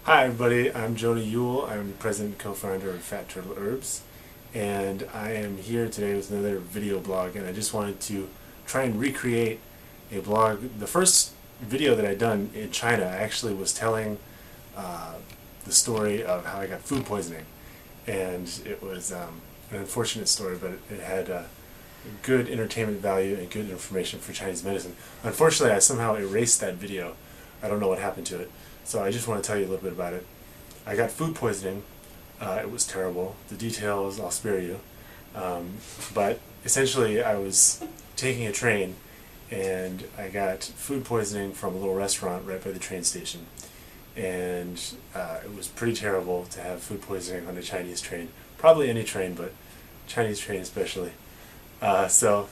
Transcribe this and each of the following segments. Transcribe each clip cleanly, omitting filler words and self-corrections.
Hi everybody, I'm Jonah Yule. I'm president and co-founder of Fat Turtle Herbs, and I am here today with another video blog, and I just wanted to try and recreate a blog. The first video that I'd done in China, I actually was telling the story of how I got food poisoning, and it was an unfortunate story, but it had good entertainment value and good information for Chinese medicine. Unfortunately, I somehow erased that video. I don't know what happened to it. So I just want to tell you a little bit about it. I got food poisoning. It was terrible. The details I'll spare you. But essentially I was taking a train and I got food poisoning from a little restaurant right by the train station. And it was pretty terrible to have food poisoning on a Chinese train. Probably any train, but Chinese train especially. So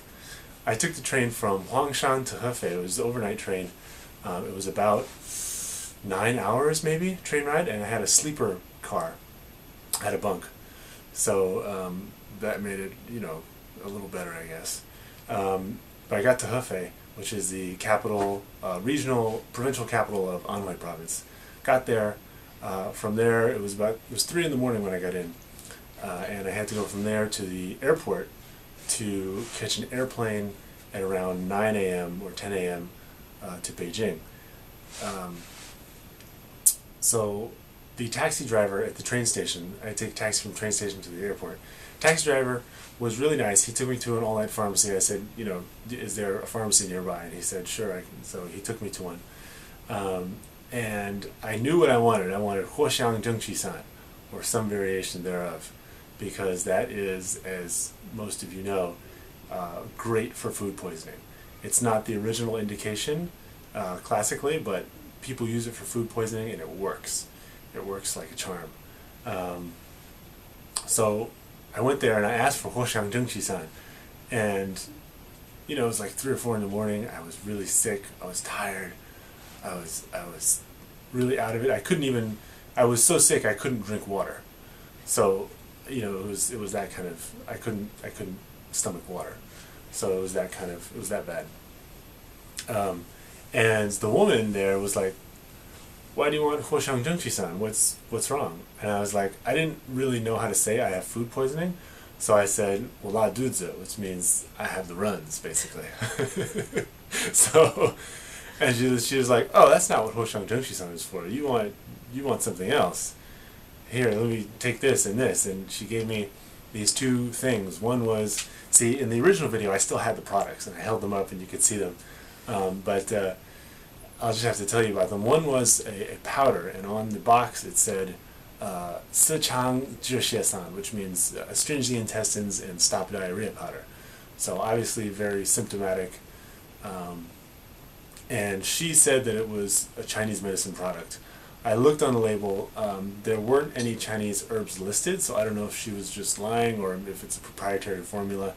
I took the train from Huo Xiang to Hefei. It was an overnight train. It was about 9 hours maybe train ride, and I had a sleeper car. I had a bunk, so that made it a little better, I guess. But I got to Hefei, which is the capital, provincial capital of Anhui province. Got there. From there, it was 3 in the morning when I got in, and I had to go from there to the airport to catch an airplane at around 9 a.m. or 10 a.m. To Beijing. So the taxi driver at the train station, I take taxi from the train station to the airport. Taxi driver was really nice. He took me to an all-night pharmacy. I said, is there a pharmacy nearby? And he said, sure. So he took me to one. And I knew what I wanted. I wanted Huo Xiang Zheng, or some variation thereof, because that is, as most of you know, great for food poisoning. It's not the original indication classically, but people use it for food poisoning and it works. It works like a charm. So I went there and I asked for Huo Xiang Zheng, and it was like 3 or 4 in the morning. I was really sick. I was tired. I was really out of it. I was so sick I couldn't drink water. So it was that kind of, I couldn't stomach water. So it was that bad. And the woman there was like, why do you want Huo Xiang Zheng? What's wrong? And I was like, I didn't really know how to say I have food poisoning. So I said, well, la duzi, which means I have the runs, basically. So, and she was like, oh, that's not what Huo Xiang Zheng is for. You want something else. Here, let me take this and this. And she gave me these 2 things. One was, see, in the original video, I still had the products, and I held them up, and you could see them. But I'll just have to tell you about them. One was a powder, and on the box it said Sichang Zhixiesan, which means astringe the intestines and stop diarrhea powder. So obviously very symptomatic. And she said that it was a Chinese medicine product. I looked on the label. There weren't any Chinese herbs listed, so I don't know if she was just lying or if it's a proprietary formula.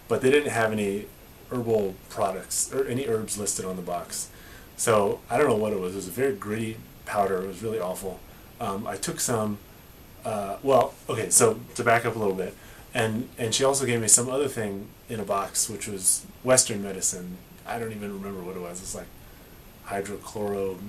But they didn't have any herbal products or any herbs listed on the box. So I don't know what it was. It was a very gritty powder. It was really awful. I took some, okay, so to back up a little bit, and she also gave me some other thing in a box, which was Western medicine. I don't even remember what it was. It's like hydrochloro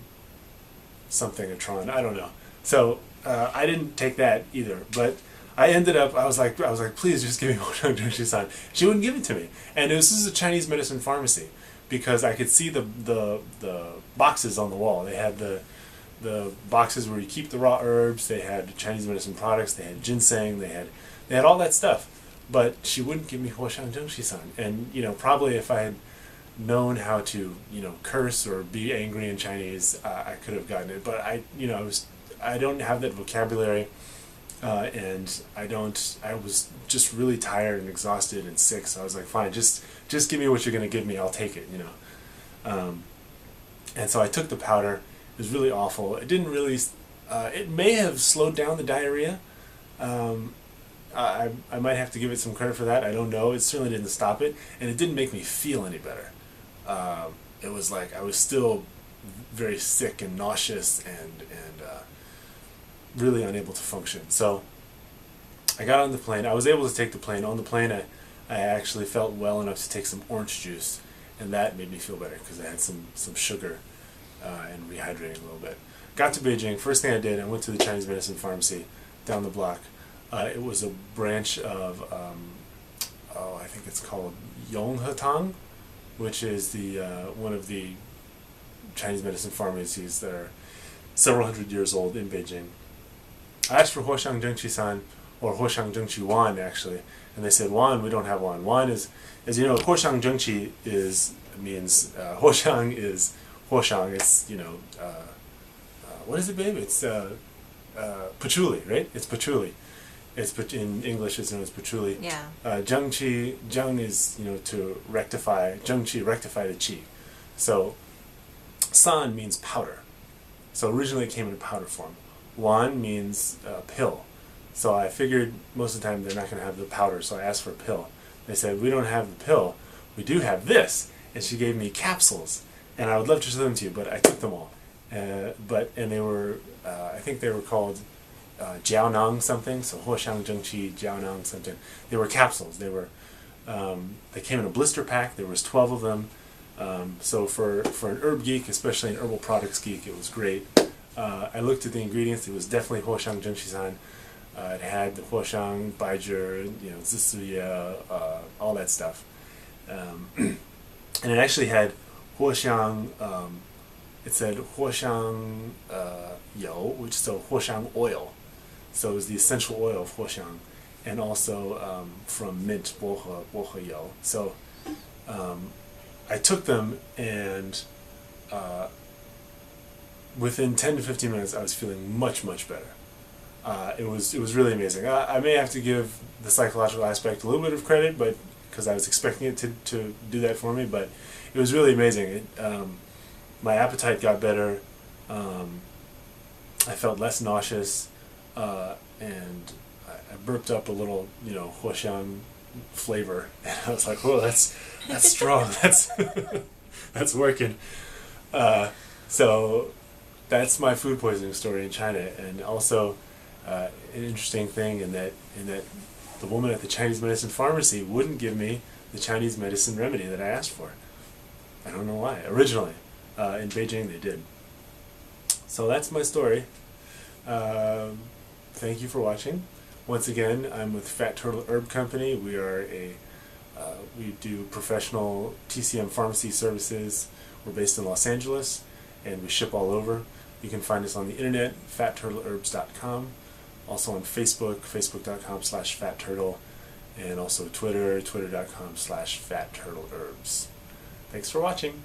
something, a tron. I don't know. So I didn't take that either, but I ended up, I was like, please just give me Huo Xiang Zheng. She wouldn't give it to me. And this is a Chinese medicine pharmacy, because I could see the boxes on the wall. They had the boxes where you keep the raw herbs. They had Chinese medicine products. They had ginseng. They had all that stuff. But she wouldn't give me Huo Xiang Zheng. And probably if I had known how to curse or be angry in Chinese, I could have gotten it. But I don't have that vocabulary. And I was just really tired and exhausted and sick, so I was like, fine, just give me what you're going to give me, I'll take it, And so I took the powder. It was really awful. It didn't really, it may have slowed down the diarrhea. I might have to give it some credit for that, I don't know. It certainly didn't stop it, and it didn't make me feel any better. It was like I was still very sick and nauseous and really unable to function. So I got on the plane. I was able to take the plane. On the plane, I actually felt well enough to take some orange juice, and that made me feel better because I had some sugar and rehydrating a little bit. Got to Beijing. First thing I did, I went to the Chinese medicine pharmacy down the block. It was a branch of, I think it's called Yonghetang, which is the one of the Chinese medicine pharmacies that are several hundred years old in Beijing. I asked for Huo Xiang Zheng San, or Huo Xiang Zheng Wan actually, and they said Wan, we don't have Wan. Wan is, as you know, Huo Xiang Zheng means Huo Xiang is Huo Xiang. It's what is it, babe? It's patchouli, right? It's patchouli. In English it's known as patchouli. Yeah. Zheng is, to rectify, Zheng rectify the qi. So san means powder. So originally it came in powder form. Wan means pill. So I figured most of the time they're not going to have the powder, so I asked for a pill. They said, we don't have the pill, we do have this. And she gave me capsules, and I would love to show them to you, but I took them all. And they were, I think they were called Jiaonang something, so Huo Xiang Zheng Jiaonang something. They were capsules. They were, they came in a blister pack. There was 12 of them. So for an herb geek, especially an herbal products geek, it was great. I looked at the ingredients. It was definitely Huo Xiang Zheng San. It had the Huo Xiang, Baijiu, Zisuya, all that stuff. And it actually had Huo Xiang, it said Huo Xiang Yo, which is Huo Xiang oil. So it was the essential oil of Huo Xiang, and also from mint, Bohe Yo. So I took them, and within 10 to 15 minutes I was feeling much, much better. It was really amazing. I may have to give the psychological aspect a little bit of credit, but because I was expecting it to do that for me, but it was really amazing. My appetite got better. I felt less nauseous, and I burped up a little, Huo Xiang flavor, and I was like, "Whoa, that's strong. That's working." So that's my food poisoning story in China, and also an interesting thing in that the woman at the Chinese medicine pharmacy wouldn't give me the Chinese medicine remedy that I asked for. I don't know why. Originally, in Beijing they did. So that's my story. Thank you for watching. Once again, I'm with Fat Turtle Herb Company. We are we do professional TCM pharmacy services. We're based in Los Angeles, and we ship all over. You can find us on the internet, fatturtleherbs.com. Also on Facebook, facebook.com/fatturtle, and also Twitter, twitter.com/fatturtleherbs. Thanks for watching.